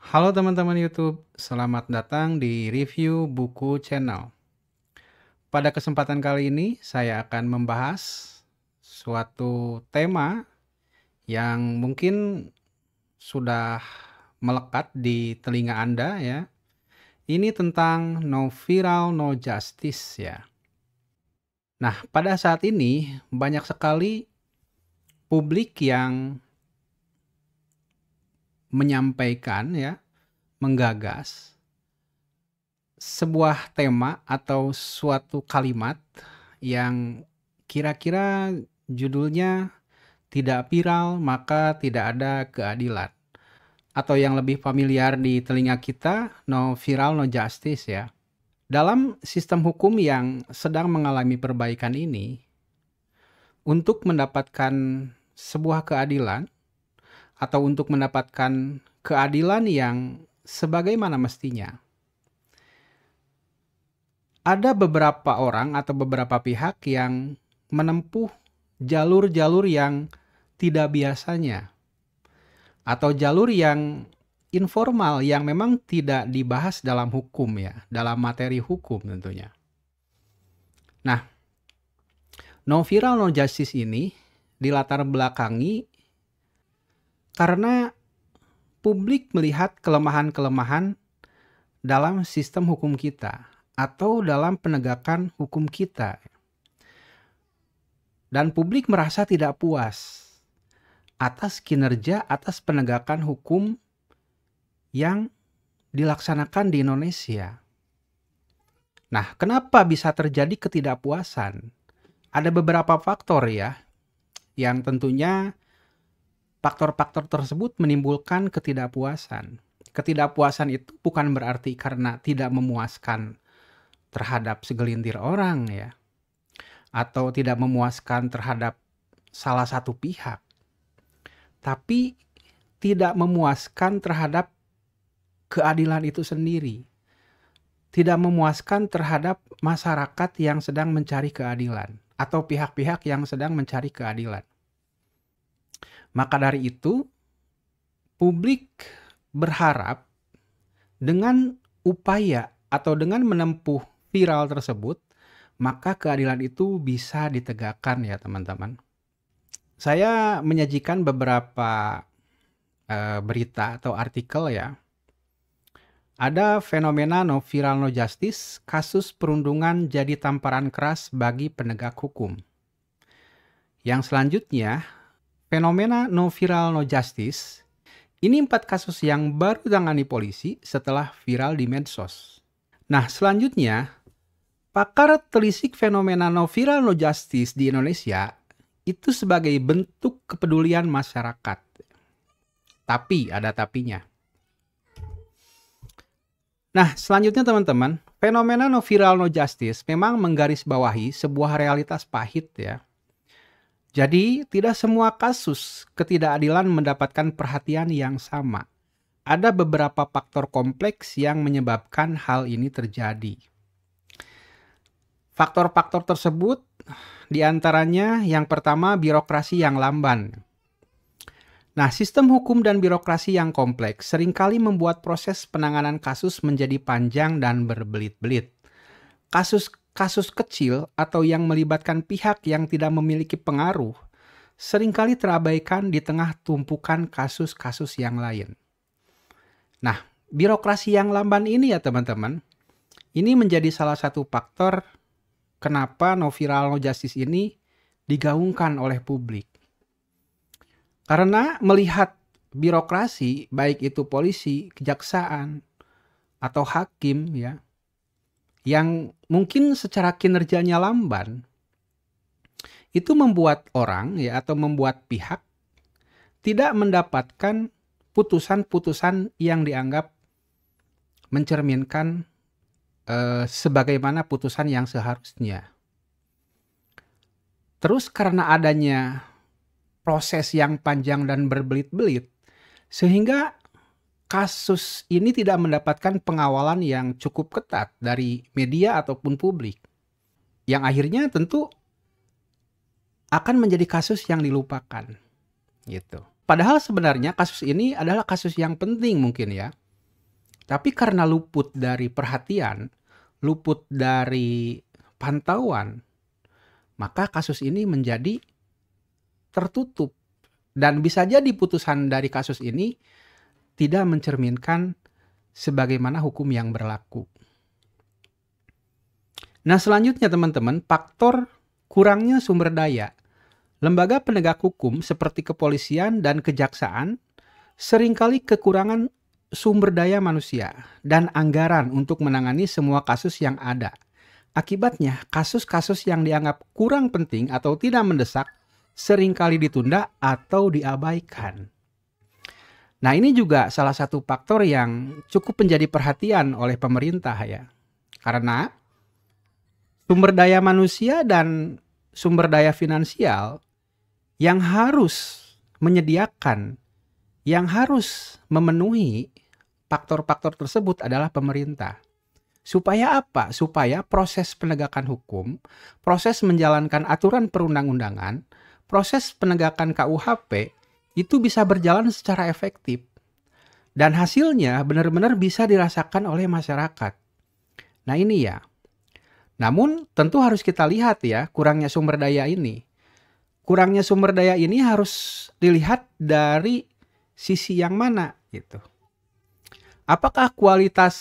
Halo teman-teman YouTube, selamat datang di Review Buku Channel. Pada kesempatan kali ini, saya akan membahas suatu tema yang mungkin sudah melekat di telinga Anda ya. Ini tentang no viral, no justice ya. Nah, pada saat ini banyak sekali publik yang menyampaikan ya, menggagas sebuah tema atau suatu kalimat yang kira-kira judulnya tidak viral maka tidak ada keadilan. Atau yang lebih familiar di telinga kita, no viral no justice ya. Dalam sistem hukum yang sedang mengalami perbaikan ini, untuk mendapatkan sebuah keadilan atau untuk mendapatkan keadilan yang sebagaimana mestinya, ada beberapa orang atau beberapa pihak yang menempuh jalur-jalur yang tidak biasanya atau jalur yang informal yang memang tidak dibahas dalam hukum ya, dalam materi hukum tentunya. Nah, no viral no justice ini dilatar belakangi karena publik melihat kelemahan-kelemahan dalam sistem hukum kita atau dalam penegakan hukum kita. Dan publik merasa tidak puas atas kinerja, atas penegakan hukum yang dilaksanakan di Indonesia. Nah, kenapa bisa terjadi ketidakpuasan? Ada beberapa faktor ya, yang tentunya faktor-faktor tersebut menimbulkan ketidakpuasan. Ketidakpuasan itu bukan berarti karena tidak memuaskan terhadap segelintir orang ya, atau tidak memuaskan terhadap salah satu pihak, tapi tidak memuaskan terhadap keadilan itu sendiri. Tidak memuaskan terhadap masyarakat yang sedang mencari keadilan atau pihak-pihak yang sedang mencari keadilan. Maka dari itu, publik berharap dengan upaya atau dengan menempuh viral tersebut, maka keadilan itu bisa ditegakkan ya teman-teman. Saya menyajikan beberapa berita atau artikel ya. Ada fenomena no viral no justice, kasus perundungan jadi tamparan keras bagi penegak hukum. Yang selanjutnya, fenomena no viral no justice, ini 4 kasus yang baru ditangani polisi setelah viral di medsos. Nah, selanjutnya, pakar telisik fenomena no viral no justice di Indonesia itu sebagai bentuk kepedulian masyarakat. Tapi, ada tapinya. Nah, selanjutnya teman-teman, fenomena no viral no justice memang menggarisbawahi sebuah realitas pahit ya. Jadi, tidak semua kasus ketidakadilan mendapatkan perhatian yang sama. Ada beberapa faktor kompleks yang menyebabkan hal ini terjadi. Faktor-faktor tersebut diantaranya yang pertama birokrasi yang lamban. Nah, sistem hukum dan birokrasi yang kompleks seringkali membuat proses penanganan kasus menjadi panjang dan berbelit-belit. Kasus kecil atau yang melibatkan pihak yang tidak memiliki pengaruh seringkali terabaikan di tengah tumpukan kasus-kasus yang lain. Nah, birokrasi yang lamban ini ya teman-teman, ini menjadi salah satu faktor kenapa no viral no justice ini digaungkan oleh publik. Karena melihat birokrasi, baik itu polisi, kejaksaan, atau hakim ya, yang mungkin secara kinerjanya lamban, itu membuat orang ya atau membuat pihak tidak mendapatkan putusan-putusan yang dianggap mencerminkan sebagaimana putusan yang seharusnya. Terus karena adanya proses yang panjang dan berbelit-belit, sehingga kasus ini tidak mendapatkan pengawalan yang cukup ketat dari media ataupun publik. Yang akhirnya tentu akan menjadi kasus yang dilupakan. Gitu. Padahal sebenarnya kasus ini adalah kasus yang penting mungkin ya. Tapi karena luput dari perhatian, luput dari pantauan, maka kasus ini menjadi tertutup. Dan bisa jadi putusan dari kasus ini tidak mencerminkan sebagaimana hukum yang berlaku. Nah, selanjutnya teman-teman, faktor kurangnya sumber daya. Lembaga penegak hukum seperti kepolisian dan kejaksaan seringkali kekurangan sumber daya manusia dan anggaran untuk menangani semua kasus yang ada. Akibatnya, kasus-kasus yang dianggap kurang penting atau tidak mendesak seringkali ditunda atau diabaikan. Nah, ini juga salah satu faktor yang cukup menjadi perhatian oleh pemerintah ya. Karena sumber daya manusia dan sumber daya finansial yang harus menyediakan, yang harus memenuhi faktor-faktor tersebut adalah pemerintah. Supaya apa? Supaya proses penegakan hukum, proses menjalankan aturan perundang-undangan, proses penegakan KUHP itu bisa berjalan secara efektif. Dan hasilnya benar-benar bisa dirasakan oleh masyarakat. Nah ini ya. Namun tentu harus kita lihat ya kurangnya sumber daya ini. Kurangnya sumber daya ini harus dilihat dari sisi yang mana gitu. Apakah kualitas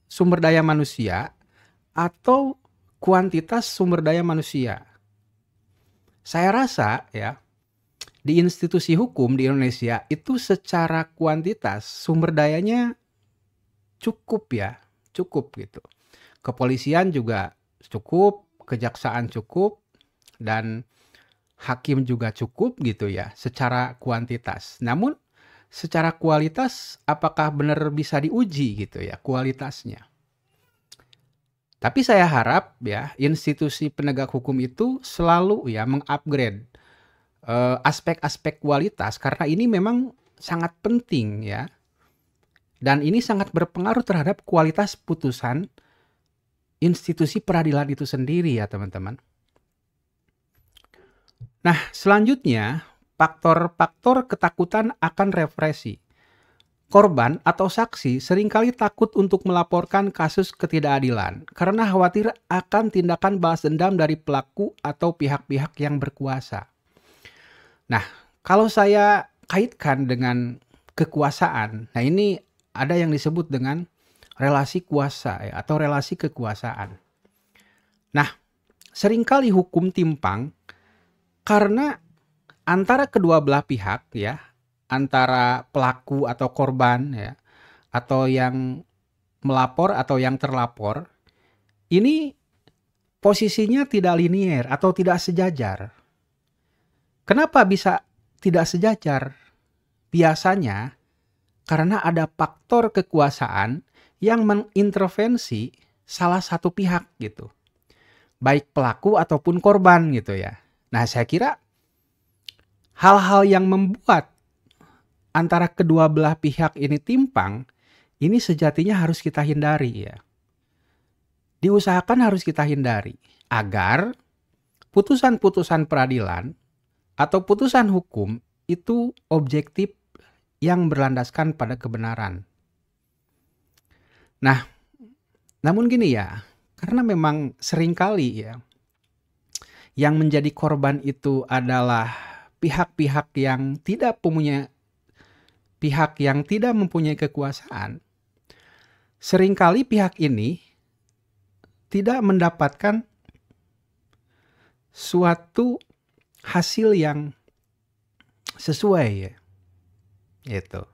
sumber daya manusia atau kuantitas sumber daya manusia? Saya rasa ya di institusi hukum di Indonesia itu secara kuantitas sumber dayanya cukup ya, cukup gitu. Kepolisian juga cukup, kejaksaan cukup, dan hakim juga cukup gitu ya secara kuantitas. Namun secara kualitas apakah benar bisa diuji gitu ya kualitasnya. Tapi saya harap ya institusi penegak hukum itu selalu ya mengupgrade aspek-aspek kualitas karena ini memang sangat penting ya. Dan ini sangat berpengaruh terhadap kualitas putusan institusi peradilan itu sendiri ya teman-teman. Nah, selanjutnya faktor-faktor ketakutan akan represi. Korban atau saksi seringkali takut untuk melaporkan kasus ketidakadilan karena khawatir akan tindakan balas dendam dari pelaku atau pihak-pihak yang berkuasa. Nah, kalau saya kaitkan dengan kekuasaan, nah ini ada yang disebut dengan relasi kuasa ya, atau relasi kekuasaan. Nah, seringkali hukum timpang karena antara kedua belah pihak ya, antara pelaku atau korban ya, atau yang melapor atau yang terlapor, ini posisinya tidak linier atau tidak sejajar. Kenapa bisa tidak sejajar? Biasanya karena ada faktor kekuasaan yang mengintervensi salah satu pihak gitu. Baik pelaku ataupun korban gitu ya. Nah, saya kira hal-hal yang membuat antara kedua belah pihak ini timpang, ini sejatinya harus kita hindari ya. Diusahakan harus kita hindari agar putusan-putusan peradilan atau putusan hukum itu objektif yang berlandaskan pada kebenaran. Nah, namun gini ya, karena memang seringkali ya, yang menjadi korban itu adalah pihak-pihak yang tidak mempunyai kekuasaan, seringkali pihak ini tidak mendapatkan suatu hasil yang sesuai ya. Gitu.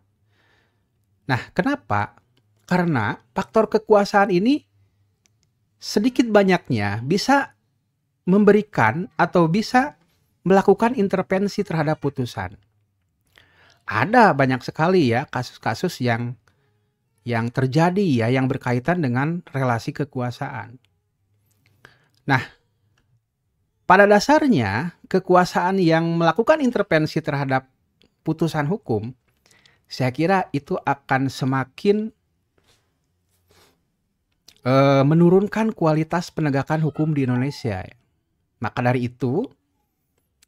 Nah, kenapa? Karena faktor kekuasaan ini sedikit banyaknya bisa memberikan atau bisa melakukan intervensi terhadap putusan. Ada banyak sekali ya kasus-kasus yang terjadi ya yang berkaitan dengan relasi kekuasaan. Nah, pada dasarnya kekuasaan yang melakukan intervensi terhadap putusan hukum, saya kira itu akan semakin menurunkan kualitas penegakan hukum di Indonesia. Maka dari itu,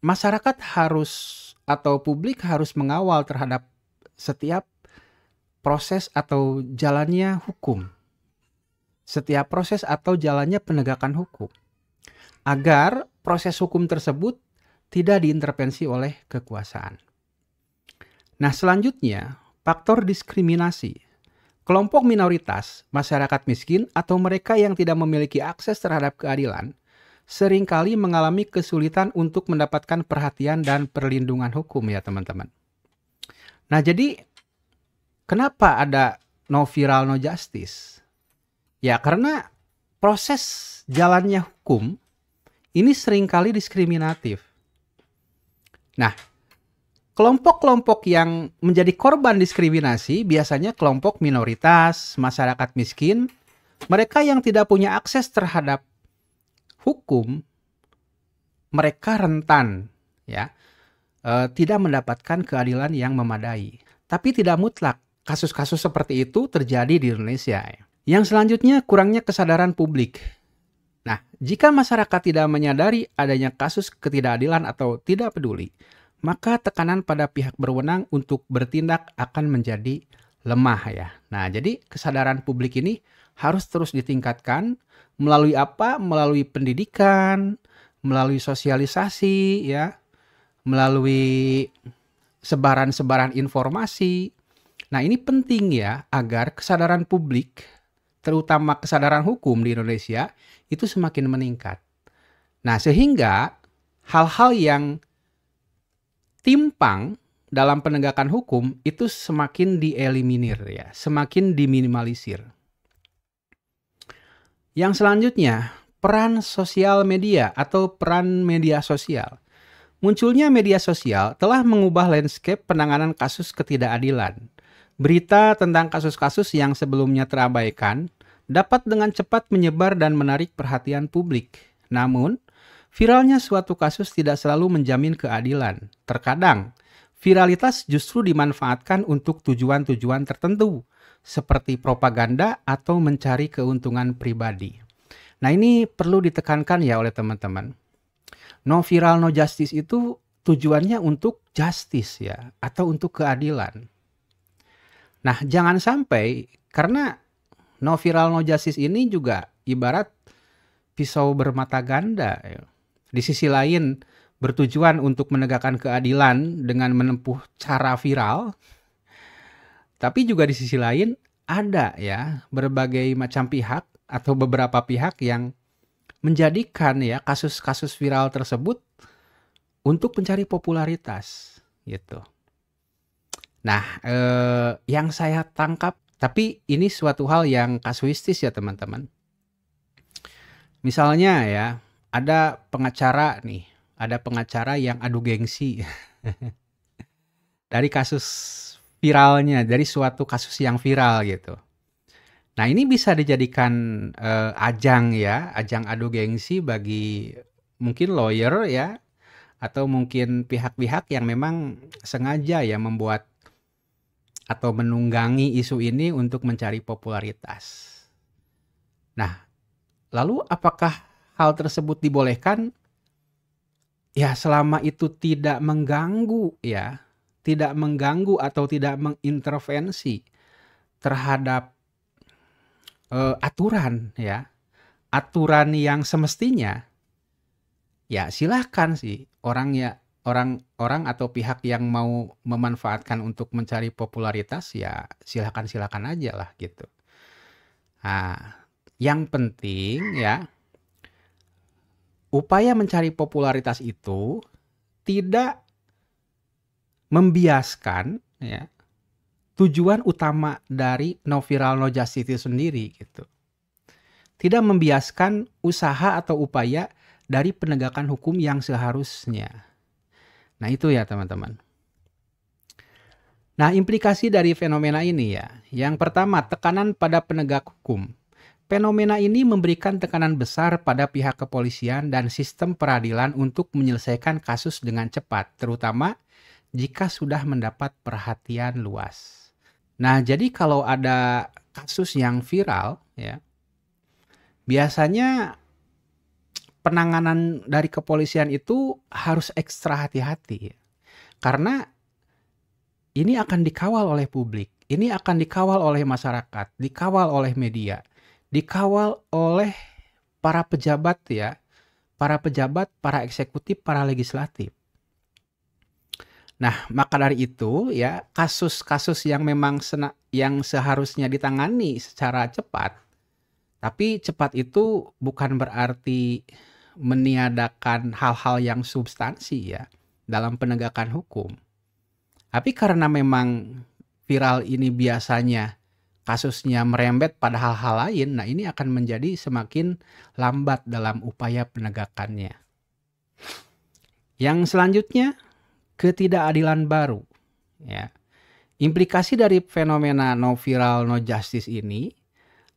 masyarakat harus atau publik harus mengawal terhadap setiap proses atau jalannya hukum. Setiap proses atau jalannya penegakan hukum. Agar proses hukum tersebut tidak diintervensi oleh kekuasaan. Nah, selanjutnya, faktor diskriminasi. Kelompok minoritas, masyarakat miskin, atau mereka yang tidak memiliki akses terhadap keadilan seringkali mengalami kesulitan untuk mendapatkan perhatian dan perlindungan hukum ya teman-teman. Nah, jadi kenapa ada no viral no justice? Ya karena proses jalannya hukum ini seringkali diskriminatif. Nah, kelompok-kelompok yang menjadi korban diskriminasi biasanya kelompok minoritas, masyarakat miskin, mereka yang tidak punya akses terhadap hukum, mereka rentan ya tidak mendapatkan keadilan yang memadai. Tapi tidak mutlak kasus-kasus seperti itu terjadi di Indonesia. Yang selanjutnya, kurangnya kesadaran publik. Nah, jika masyarakat tidak menyadari adanya kasus ketidakadilan atau tidak peduli, maka tekanan pada pihak berwenang untuk bertindak akan menjadi lemah ya. Nah, jadi kesadaran publik ini harus terus ditingkatkan melalui apa? Melalui pendidikan, melalui sosialisasi ya, melalui sebaran-sebaran informasi. Nah, ini penting ya agar kesadaran publik, terutama kesadaran hukum di Indonesia itu semakin meningkat. Nah, sehingga hal-hal yang timpang dalam penegakan hukum itu semakin dieliminir ya, semakin diminimalisir. Yang selanjutnya, peran sosial media atau peran media sosial. Munculnya media sosial telah mengubah landscape penanganan kasus ketidakadilan. Berita tentang kasus-kasus yang sebelumnya terabaikan dapat dengan cepat menyebar dan menarik perhatian publik. Namun, viralnya suatu kasus tidak selalu menjamin keadilan. Terkadang, viralitas justru dimanfaatkan untuk tujuan-tujuan tertentu, seperti propaganda atau mencari keuntungan pribadi. Nah, ini perlu ditekankan ya oleh teman-teman. No viral no justice itu tujuannya untuk justice ya, atau untuk keadilan. Nah, jangan sampai karena no viral no justice ini juga ibarat pisau bermata ganda. Di sisi lain bertujuan untuk menegakkan keadilan dengan menempuh cara viral, tapi juga di sisi lain ada ya berbagai macam pihak atau beberapa pihak yang menjadikan ya kasus-kasus viral tersebut untuk mencari popularitas gitu. Nah, yang saya tangkap, tapi ini suatu hal yang kasuistis ya teman-teman. Misalnya ya, ada pengacara yang adu gengsi dari kasus viralnya, dari suatu kasus yang viral gitu. Nah, ini bisa dijadikan ajang adu gengsi bagi mungkin lawyer ya, atau mungkin pihak-pihak yang memang sengaja ya membuat atau menunggangi isu ini untuk mencari popularitas. Nah, lalu apakah hal tersebut dibolehkan? Ya, selama itu tidak mengganggu atau tidak mengintervensi terhadap aturan yang semestinya, ya silahkan sih orang atau pihak yang mau memanfaatkan untuk mencari popularitas ya silakan aja lah gitu. Nah, yang penting ya upaya mencari popularitas itu tidak membiaskan ya tujuan utama dari no viral no justice itu sendiri gitu. Tidak membiaskan usaha atau upaya dari penegakan hukum yang seharusnya. Nah, itu ya teman-teman. Nah, implikasi dari fenomena ini ya. Yang pertama, tekanan pada penegak hukum. Fenomena ini memberikan tekanan besar pada pihak kepolisian dan sistem peradilan untuk menyelesaikan kasus dengan cepat, terutama jika sudah mendapat perhatian luas. Nah, jadi kalau ada kasus yang viral ya, biasanya penanganan dari kepolisian itu harus ekstra hati-hati. Karena ini akan dikawal oleh publik, ini akan dikawal oleh masyarakat, dikawal oleh media, dikawal oleh para pejabat ya, para pejabat, para eksekutif, para legislatif. Nah, maka dari itu ya, kasus-kasus yang memang yang seharusnya ditangani secara cepat, tapi cepat itu bukan berarti meniadakan hal-hal yang substansi ya dalam penegakan hukum. Tapi karena memang viral ini biasanya kasusnya merembet pada hal-hal lain, nah ini akan menjadi semakin lambat dalam upaya penegakannya. Yang selanjutnya, ketidakadilan baru. Ya. Implikasi dari fenomena no viral, no justice ini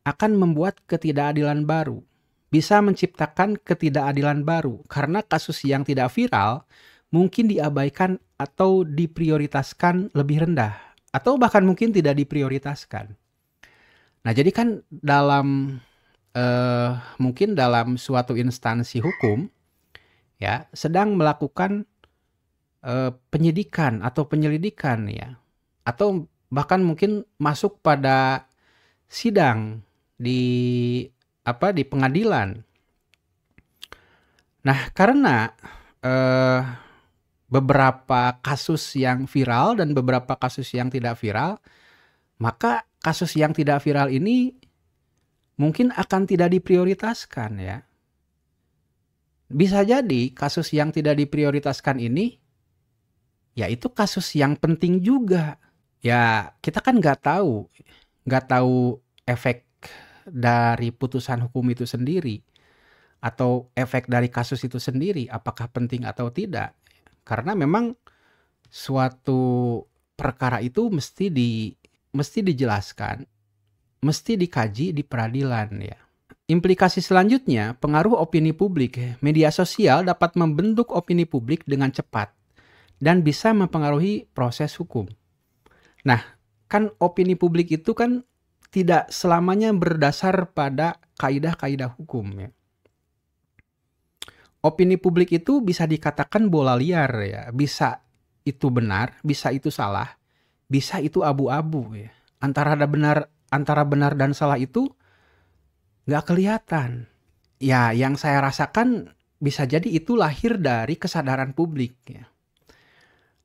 akan membuat ketidakadilan baru. Bisa menciptakan ketidakadilan baru karena kasus yang tidak viral mungkin diabaikan atau diprioritaskan lebih rendah. Atau bahkan mungkin tidak diprioritaskan. Nah jadi kan mungkin dalam suatu instansi hukum ya sedang melakukan penyidikan atau penyelidikan ya, atau bahkan mungkin masuk pada sidang di pengadilan. Nah karena beberapa kasus yang viral dan beberapa kasus yang tidak viral, maka kasus yang tidak viral ini mungkin akan tidak diprioritaskan ya. Bisa jadi kasus yang tidak diprioritaskan ini ya itu kasus yang penting juga. Ya kita kan nggak tahu efek dari putusan hukum itu sendiri atau efek dari kasus itu sendiri apakah penting atau tidak. Karena memang suatu perkara itu mesti dijelaskan, mesti dikaji di peradilan ya. Implikasi selanjutnya, pengaruh opini publik. Media sosial dapat membentuk opini publik dengan cepat dan bisa mempengaruhi proses hukum. Nah, kan opini publik itu kan tidak selamanya berdasar pada kaidah-kaidah hukum ya. Opini publik itu bisa dikatakan bola liar ya, bisa itu benar, bisa itu salah, bisa itu abu-abu ya. Antara benar dan salah itu nggak kelihatan. Ya, yang saya rasakan bisa jadi itu lahir dari kesadaran publik ya.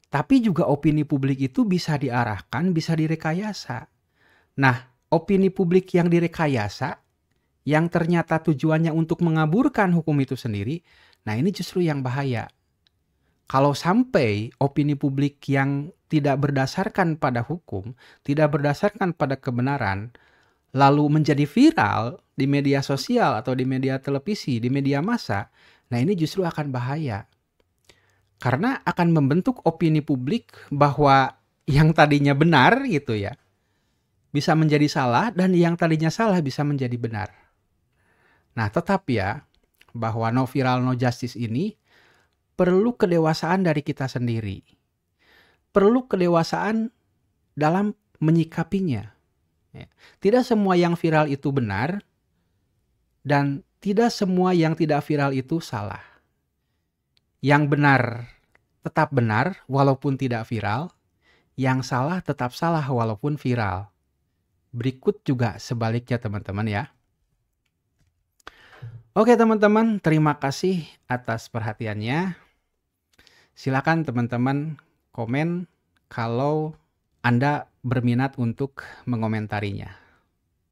Tapi juga opini publik itu bisa diarahkan, bisa direkayasa. Nah, opini publik yang direkayasa, yang ternyata tujuannya untuk mengaburkan hukum itu sendiri, nah ini justru yang bahaya. Kalau sampai opini publik yang tidak berdasarkan pada hukum, tidak berdasarkan pada kebenaran, lalu menjadi viral di media sosial atau di media televisi, di media massa, nah ini justru akan bahaya. Karena akan membentuk opini publik bahwa yang tadinya benar gitu ya, bisa menjadi salah dan yang tadinya salah bisa menjadi benar. Nah tetap ya, bahwa no viral no justice ini perlu kedewasaan dari kita sendiri. Perlu kedewasaan dalam menyikapinya. Tidak semua yang viral itu benar dan tidak semua yang tidak viral itu salah. Yang benar tetap benar walaupun tidak viral, yang salah tetap salah walaupun viral. Berikut juga sebaliknya teman-teman ya. Oke teman-teman, terima kasih atas perhatiannya. Silakan teman-teman komen kalau Anda berminat untuk mengomentarinya.